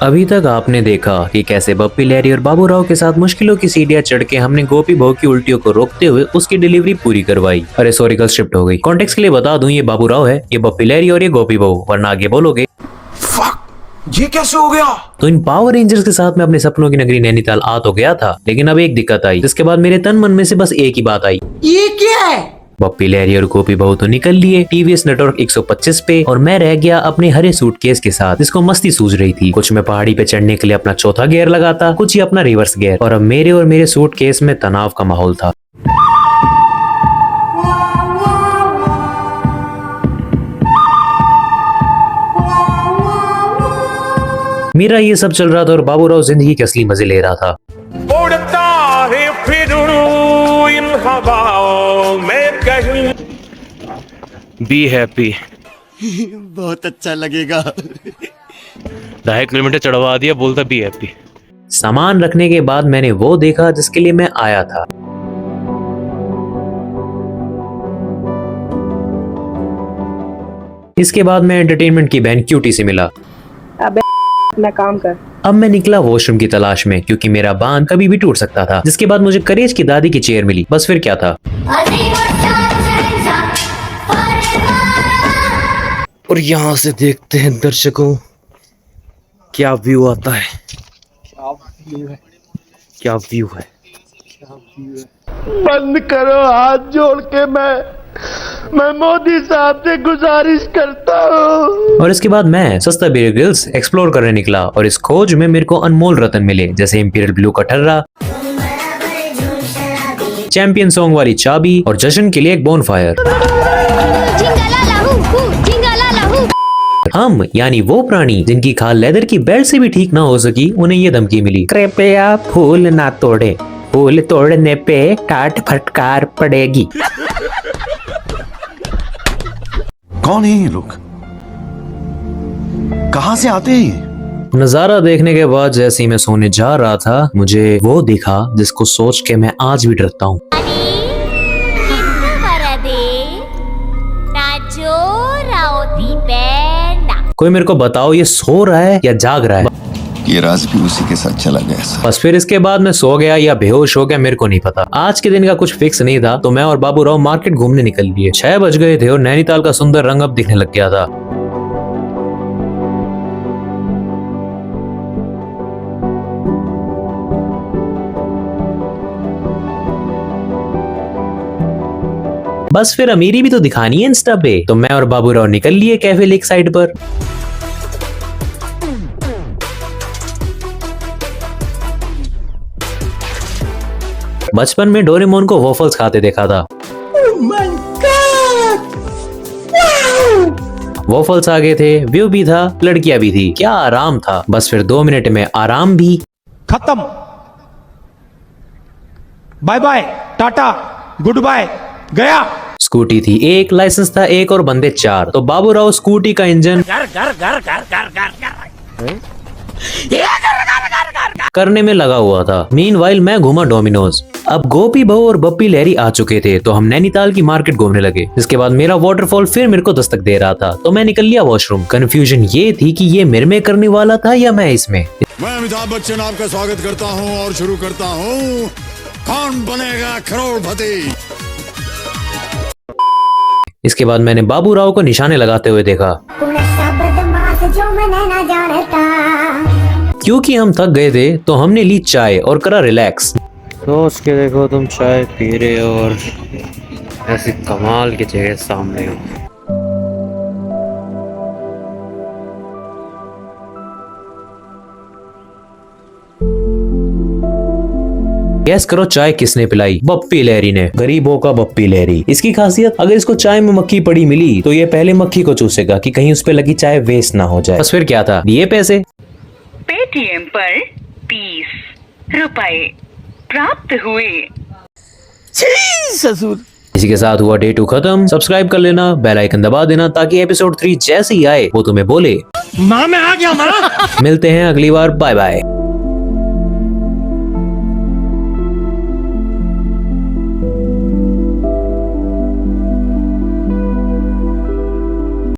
अभी तक आपने देखा कि कैसे बप्पी लहरी और बाबू राव के साथ मुश्किलों की सीढ़ियां चढ़ के हमने गोपी बहू की उल्टियों को रोकते हुए उसकी डिलीवरी पूरी करवाई। अरे सॉरी कल शिफ्ट हो गई। कॉन्टेक्स्ट के लिए बता दूं, ये बाबू राव है, ये बप्पी लहरी और ये गोपी बहू, वरना आगे बोलोगे ये कैसे हो गया। तो इन पावर रेंजर्स के साथ मैं अपने सपनों की नगरी नैनीताल आ तो गया था, लेकिन अब एक दिक्कत आई, जिसके बाद मेरे तन मन में से बस एक ही बात आई, ये क्या है। बप्पी लहरी और गोपी बहू तो निकल लिए टीवीएस नेटवर्क 125 पे, और मैं रह गया अपने हरे सूटकेस के साथ, जिसको मस्ती सूझ रही थी। कुछ मैं पहाड़ी पे चढ़ने के लिए अपना चौथा गियर लगाता, कुछ ही अपना रिवर्स गियर, और अब मेरे और मेरे सूटकेस में तनाव का माहौल था। मेरा ये सब चल रहा था और बाबू राव जिंदगी के असली मजे ले रहा था। उड़ता है फिरूं इन हवाओं में कहीं। Be happy. बहुत अच्छा लगेगा। 2.5 किलोमीटर चढ़वा दिया, बोलता बी हैप्पी। सामान रखने के बाद मैंने वो देखा जिसके लिए मैं आया था। इसके बाद मैं एंटरटेनमेंट की बहन क्यूटी से मिला। अबे मैं काम कर। अब मैं निकला वॉशरूम की तलाश में, क्योंकि मेरा बांध कभी भी टूट सकता था। जिसके बाद मुझे करेज की दादी की चेयर मिली। बस फिर क्या था। और यहाँ से देखते हैं दर्शकों क्या व्यू आता है। क्या व्यू है। बंद करो हाथ जोड़ के, मैं मोदी साहब से गुजारिश करता हूँ। और इसके बाद मैं सस्ता बेयर ग्रिल्स एक्सप्लोर करने निकला, और इस खोज में मेरे को अनमोल रतन मिले, जैसे इंपीरियल ब्लू का ठर्रा, चैंपियन सॉन्ग वाली चाबी, और जश्न के लिए एक बोनफायर। हम यानी वो प्राणी जिनकी खाल लेदर की बेल्ट से भी ठीक ना हो सकी, उन्हें ये धमकी मिली, कृपया फूल ना तोड़े, फूल तोड़ने पे टाट फटकार पड़ेगी। कौन है ये लोग, कहां से आते हैं? नजारा देखने के बाद जैसे ही मैं सोने जा रहा था, मुझे वो दिखा जिसको सोच के मैं आज भी डरता हूँ। कोई मेरे को बताओ, ये सो रहा है या जाग रहा है? ये राज भी उसी के साथ चला गया सर। बस फिर इसके बाद मैं सो गया या बेहोश हो गया, मेरे को नहीं पता। आज के दिन का कुछ फिक्स नहीं था, तो मैं और बाबू राव मार्केट घूमने निकल लिए। 6 बज गए थे और नैनीताल का सुंदर रंग अब दिखने लग गया था। बस फिर अमीरी भी तो दिखानी है इंस्टा पे, तो मैं और बाबू राव निकल लिए कैफे लेक साइड पर। बचपन में डोरेमोन को वॉफल्स खाते देखा था। वॉफल्स आ गए थे, व्यू भी था, लड़कियां भी थी, क्या आराम था। बस फिर 2 मिनट में आराम भी खत्म। Bye bye, tata, goodbye, गया। स्कूटी थी 1, लाइसेंस था 1 और बंदे 4। तो बाबू राव स्कूटी का इंजन करने में लगा हुआ था। मीनवाइल मैं घूमा डोमिनोज। अब गोपी बहू और बप्पी लहरी आ चुके थे, तो हम नैनीताल की मार्केट घूमने लगे। इसके बाद मेरा वाटरफॉल फिर मेरे को दस्तक दे रहा था, तो मैं निकल लिया वॉशरूम। कंफ्यूजन ये थी कि ये मेरे में करने वाला था या मैं इसमें। मैं अमिताभ बच्चन आपका स्वागत करता हूं और शुरू करता हूं कौन बनेगा करोड़पति। इसके बाद मैंने बाबू राव को निशाने लगाते हुए देखा। क्योंकि हम थक गए थे, तो हमने ली चाय और करा रिलैक्स। सोच के देखो, तुम चाय पी रहे हो और ऐसी कमाल की जगह सामने हो। गैस करो चाय किसने पिलाई? बप्पी लहरी ने। गरीबों का बप्पी लहरी। इसकी खासियत, अगर इसको चाय में मक्खी पड़ी मिली तो ये पहले मक्खी को चूसेगा कि कहीं उस पे लगी चाय वेस्ट ना हो जाए। बस फिर क्या था, ये पैसे पेटीएम पर 30 रुपए प्राप्त हुए। ससुर। इसी के साथ हुआ डे 2 खत्म। सब्सक्राइब कर लेना, बेल आइकन दबा देना, ताकि एपिसोड 3 जैसे ही आए वो तुम्हें बोले, माँ मैं आ गया माँ। मिलते हैं अगली बार। Bye bye.